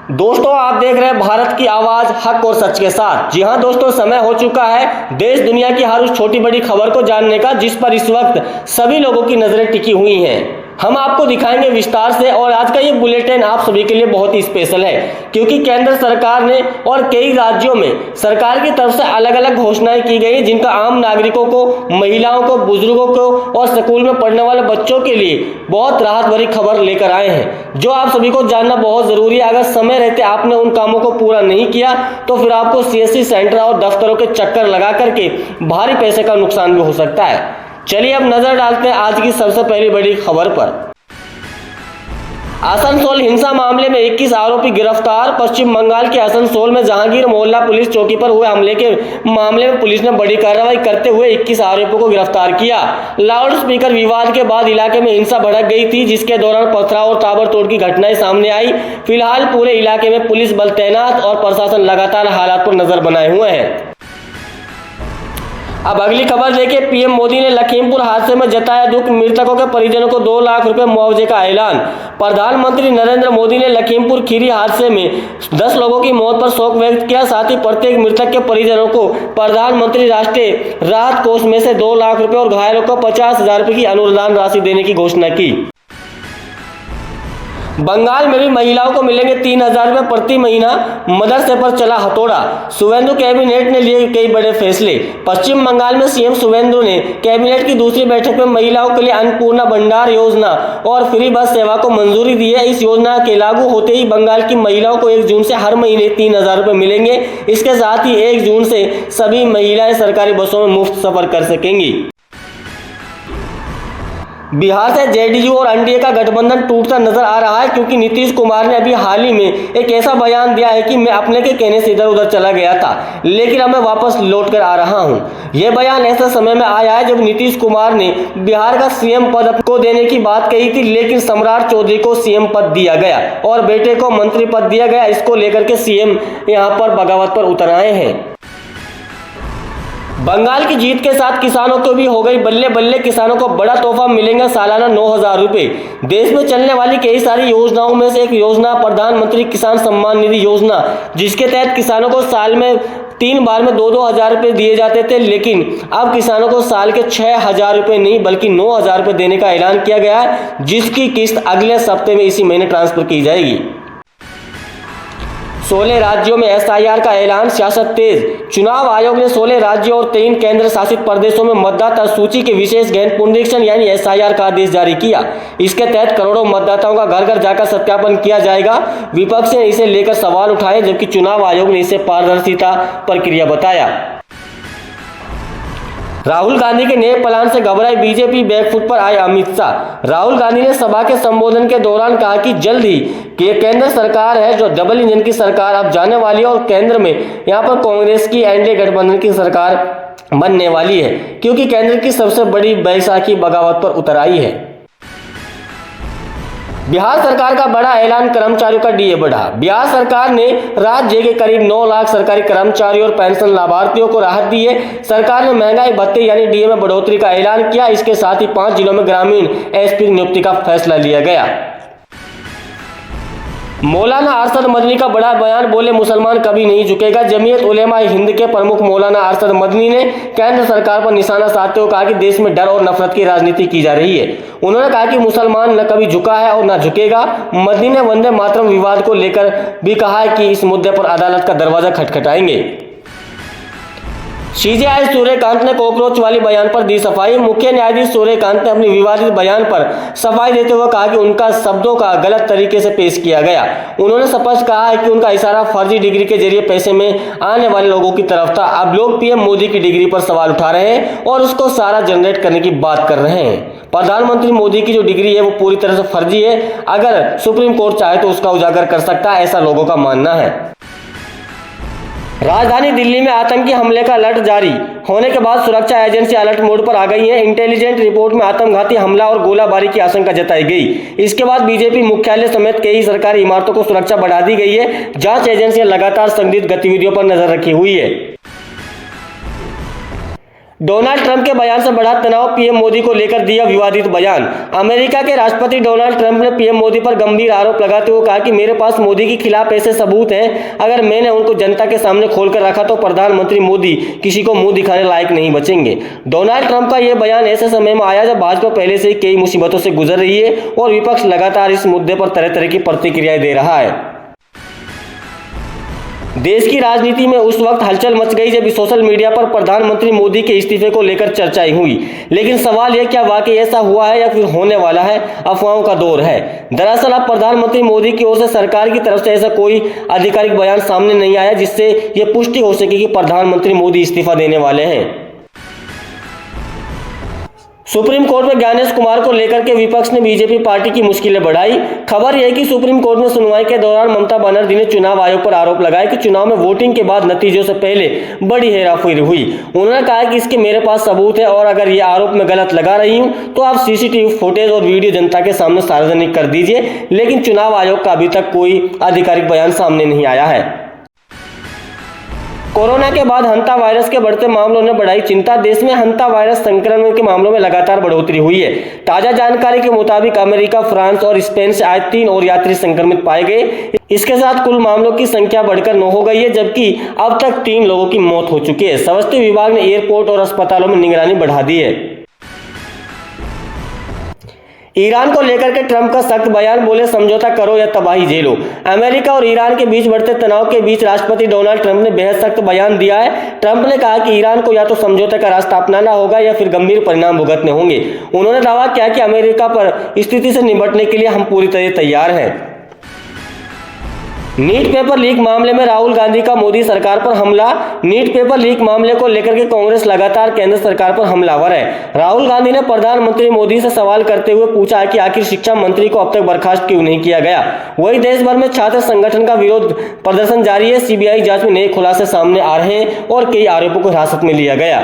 दोस्तों, आप देख रहे हैं भारत की आवाज हक और सच के साथ। जी हां दोस्तों, समय हो चुका है देश दुनिया की हर उस छोटी बड़ी खबर को जानने का जिस पर इस वक्त सभी लोगों की नजरें टिकी हुई हैं। हम आपको दिखाएंगे विस्तार से। और आज का ये बुलेटिन आप सभी के लिए बहुत ही स्पेशल है, क्योंकि केंद्र सरकार ने और कई राज्यों में सरकार की तरफ से अलग अलग घोषणाएं की गई, जिनका आम नागरिकों को, महिलाओं को, बुजुर्गों को और स्कूल में पढ़ने वाले बच्चों के लिए बहुत राहत भरी खबर लेकर आए हैं, जो आप सभी को जानना बहुत जरूरी है। अगर समय रहते आपने उन कामों को पूरा नहीं किया तो फिर आपको सीएससी सेंटर और दफ्तरों के चक्कर लगा करके भारी पैसे का नुकसान भी हो सकता है। चलिए अब नजर डालते हैं आज की सबसे पहली बड़ी खबर पर। आसनसोल हिंसा मामले में 21 आरोपी गिरफ्तार। पश्चिम बंगाल के आसनसोल में जहांगीर मोहल्ला पुलिस चौकी पर हुए हमले के मामले में पुलिस ने बड़ी कार्रवाई करते हुए 21 आरोपियों को गिरफ्तार किया। लाउड स्पीकर विवाद के बाद इलाके में हिंसा भड़क गई थी, जिसके दौरान पथराव और ताबड़तोड़ की घटनाएं सामने आई। फिलहाल पूरे इलाके में पुलिस बल तैनात और प्रशासन लगातार हालात पर नजर बनाए हुए हैं। अब अगली खबर देखिए। पीएम मोदी ने लखीमपुर हादसे में जताया दुख, मृतकों के परिजनों को 2 लाख रुपए मुआवजे का ऐलान। प्रधानमंत्री नरेंद्र मोदी ने लखीमपुर खीरी हादसे में 10 लोगों की मौत पर शोक व्यक्त किया। साथ ही प्रत्येक मृतक के परिजनों को प्रधानमंत्री राष्ट्रीय राहत कोष में से 2 लाख रुपए और घायलों को 50,000 रुपए की अनुदान राशि देने की घोषणा की। बंगाल में भी महिलाओं को मिलेंगे 3,000 रुपए प्रति महीना, मदरसे पर चला हथौड़ा। शुवेंदु कैबिनेट ने लिए कई बड़े फैसले। पश्चिम बंगाल में सीएम शुवेंदु ने कैबिनेट की दूसरी बैठक में महिलाओं के लिए अन्नपूर्णा भंडार योजना और फ्री बस सेवा को मंजूरी दी है। इस योजना के लागू होते ही बंगाल की महिलाओं को 1 जून से हर महीने 3,000 रुपए मिलेंगे। इसके साथ ही 1 जून से सभी महिलाएं सरकारी बसों में मुफ्त सफर कर सकेंगी। बिहार से जेडीयू और एनडीए का गठबंधन टूटता नजर आ रहा है, क्योंकि नीतीश कुमार ने अभी हाल ही में एक ऐसा बयान दिया है कि मैं अपने के कहने से इधर उधर चला गया था, लेकिन अब मैं वापस लौट कर आ रहा हूं। यह बयान ऐसे समय में आया है जब नीतीश कुमार ने बिहार का सीएम पद को देने की बात कही थी, लेकिन सम्राट चौधरी को सीएम पद दिया गया और बेटे को मंत्री पद दिया गया। इसको लेकर के सीएम यहां पर बगावत पर उतर आए हैं। बंगाल की जीत के साथ किसानों को भी हो गई बल्ले बल्ले। किसानों को बड़ा तोहफा मिलेगा, सालाना 9,000 रुपए। देश में चलने वाली कई सारी योजनाओं में से एक योजना प्रधानमंत्री किसान सम्मान निधि योजना, जिसके तहत किसानों को साल में 3 बार में 2-2 हजार रुपए दिए जाते थे, लेकिन अब किसानों को साल के 6,000 रुपए नहीं बल्कि 9,000 रुपए देने का ऐलान किया गया है, जिसकी किस्त अगले सप्ताह में इसी महीने ट्रांसफर की जाएगी। 16 राज्यों में एसआईआर का ऐलान, सियासत तेज। चुनाव आयोग ने 16 राज्यों और 3 केंद्र शासित प्रदेशों में मतदाता सूची के विशेष गहन पुनरीक्षण यानी एसआईआर का आदेश जारी किया। इसके तहत करोड़ों मतदाताओं का घर घर जाकर सत्यापन किया जाएगा। विपक्ष ने इसे लेकर सवाल उठाए, जबकि चुनाव आयोग ने इसे पारदर्शिता प्रक्रिया बताया। राहुल गांधी के नए प्लान से घबराई बीजेपी, बैकफुट पर आए अमित शाह। राहुल गांधी ने सभा के संबोधन के दौरान कहा कि जल्द ही केंद्र सरकार है जो डबल इंजन की सरकार अब जाने वाली है और केंद्र में यहां पर कांग्रेस की एनडीए गठबंधन की सरकार बनने वाली है, क्योंकि केंद्र की सबसे बड़ी बैसाखी बगावत पर उतर आई है। बिहार सरकार का बड़ा ऐलान, कर्मचारियों का डीए बढ़ा। बिहार सरकार ने राज्य के करीब 9 लाख सरकारी कर्मचारियों और पेंशन लाभार्थियों को राहत दी है। सरकार ने महंगाई भत्ते यानी डीए में बढ़ोतरी का ऐलान किया। इसके साथ ही 5 जिलों में ग्रामीण एसपी नियुक्ति का फैसला लिया गया। मौलाना अरशद मदनी का बड़ा बयान, बोले मुसलमान कभी नहीं झुकेगा। जमीयत उलेमा हिंद के प्रमुख मौलाना अरशद मदनी ने केंद्र सरकार पर निशाना साधते हुए कहा कि देश में डर और नफरत की राजनीति की जा रही है। उन्होंने कहा कि मुसलमान न कभी झुका है और न झुकेगा। मदनी ने वंदे मातरम विवाद को लेकर भी कहा है कि इस मुद्दे पर अदालत का दरवाजा खटखटाएंगे। सीजेआई सूर्यकांत ने कॉकरोच वाली बयान पर दी सफाई। मुख्य न्यायाधीश सूर्यकांत ने अपने विवादित बयान पर सफाई देते हुए कहा कि उनका शब्दों का गलत तरीके से पेश किया गया। उन्होंने स्पष्ट कहा है कि उनका इशारा फर्जी डिग्री के जरिए पैसे में आने वाले लोगों की तरफ था। अब लोग पीएम मोदी की डिग्री पर सवाल उठा रहे हैं और उसको सारा जनरेट करने की बात कर रहे हैं। प्रधानमंत्री मोदी की जो डिग्री है वो पूरी तरह से फर्जी है। अगर सुप्रीम कोर्ट चाहे तो उसका उजागर कर सकता है, ऐसा लोगों का मानना है। राजधानी दिल्ली में आतंकी हमले का अलर्ट जारी होने के बाद सुरक्षा एजेंसी अलर्ट मोड पर आ गई है। इंटेलिजेंस रिपोर्ट में आत्मघाती हमला और गोलाबारी की आशंका जताई गई। इसके बाद बीजेपी मुख्यालय समेत कई सरकारी इमारतों को सुरक्षा बढ़ा दी गई है। जांच एजेंसियां लगातार संदिग्ध गतिविधियों पर नजर रखी हुई है। डोनाल्ड ट्रंप के बयान से बढ़ा तनाव, पीएम मोदी को लेकर दिया विवादित बयान। अमेरिका के राष्ट्रपति डोनाल्ड ट्रंप ने पीएम मोदी पर गंभीर आरोप लगाते हुए कहा कि मेरे पास मोदी के खिलाफ ऐसे सबूत हैं, अगर मैंने उनको जनता के सामने खोलकर रखा तो प्रधानमंत्री मोदी किसी को मुंह दिखाने लायक नहीं बचेंगे। डोनाल्ड ट्रंप का यह बयान ऐसे समय में आया जब भाजपा पहले से ही कई मुसीबतों से गुजर रही है और विपक्ष लगातार इस मुद्दे पर तरह तरह की प्रतिक्रियाएं दे रहा है। देश की राजनीति में उस वक्त हलचल मच गई जब सोशल मीडिया पर प्रधानमंत्री मोदी के इस्तीफे को लेकर चर्चाएं हुई, लेकिन सवाल यह क्या वाकई ऐसा हुआ है या फिर होने वाला है? अफवाहों का दौर है। दरअसल अब प्रधानमंत्री मोदी की ओर से सरकार की तरफ से ऐसा कोई आधिकारिक बयान सामने नहीं आया जिससे यह पुष्टि हो सके कि प्रधानमंत्री मोदी इस्तीफा देने वाले हैं। सुप्रीम कोर्ट में ज्ञानेश कुमार को लेकर के विपक्ष ने बीजेपी पार्टी की मुश्किलें बढ़ाई। खबर यह कि सुप्रीम कोर्ट में सुनवाई के दौरान ममता बनर्जी ने चुनाव आयोग पर आरोप लगाया कि चुनाव में वोटिंग के बाद नतीजों से पहले बड़ी हेराफेरी हुई। उन्होंने कहा कि इसके मेरे पास सबूत है और अगर ये आरोप मैं गलत लगा रही हूं तो आप सीसीटीवी फुटेज और वीडियो जनता के सामने सार्वजनिक कर दीजिए, लेकिन चुनाव आयोग का अभी तक कोई आधिकारिक बयान सामने नहीं आया है। कोरोना के बाद हंता वायरस के बढ़ते मामलों ने बढ़ाई चिंता। देश में हंता वायरस संक्रमण के मामलों में लगातार बढ़ोतरी हुई है। ताजा जानकारी के मुताबिक अमेरिका, फ्रांस और स्पेन से आज 3 और यात्री संक्रमित पाए गए। इसके साथ कुल मामलों की संख्या बढ़कर 9 हो गई है, जबकि अब तक 3 लोगों की मौत हो चुकी है। स्वास्थ्य विभाग ने एयरपोर्ट और अस्पतालों में निगरानी बढ़ा दी है। ईरान को लेकर के ट्रंप का सख्त बयान, बोले समझौता करो या तबाही झेलो। अमेरिका और ईरान के बीच बढ़ते तनाव के बीच राष्ट्रपति डोनाल्ड ट्रंप ने बेहद सख्त बयान दिया है। ट्रंप ने कहा कि ईरान को या तो समझौते का रास्ता अपनाना होगा या फिर गंभीर परिणाम भुगतने होंगे। उन्होंने दावा किया कि अमेरिका पर स्थिति से निपटने के लिए हम पूरी तरह तैयार हैं। नीट पेपर लीक मामले में राहुल गांधी का मोदी सरकार पर हमला। नीट पेपर लीक मामले को लेकर के कांग्रेस लगातार केंद्र सरकार पर हमलावर है। राहुल गांधी ने प्रधानमंत्री मोदी से सवाल करते हुए पूछा है कि आखिर शिक्षा मंत्री को अब तक बर्खास्त क्यों नहीं किया गया। वहीं देश भर में छात्र संगठन का विरोध प्रदर्शन जारी है। सीबीआई जांच में नए खुलासे सामने आ रहे हैं और कई आरोपों को हिरासत में लिया गया।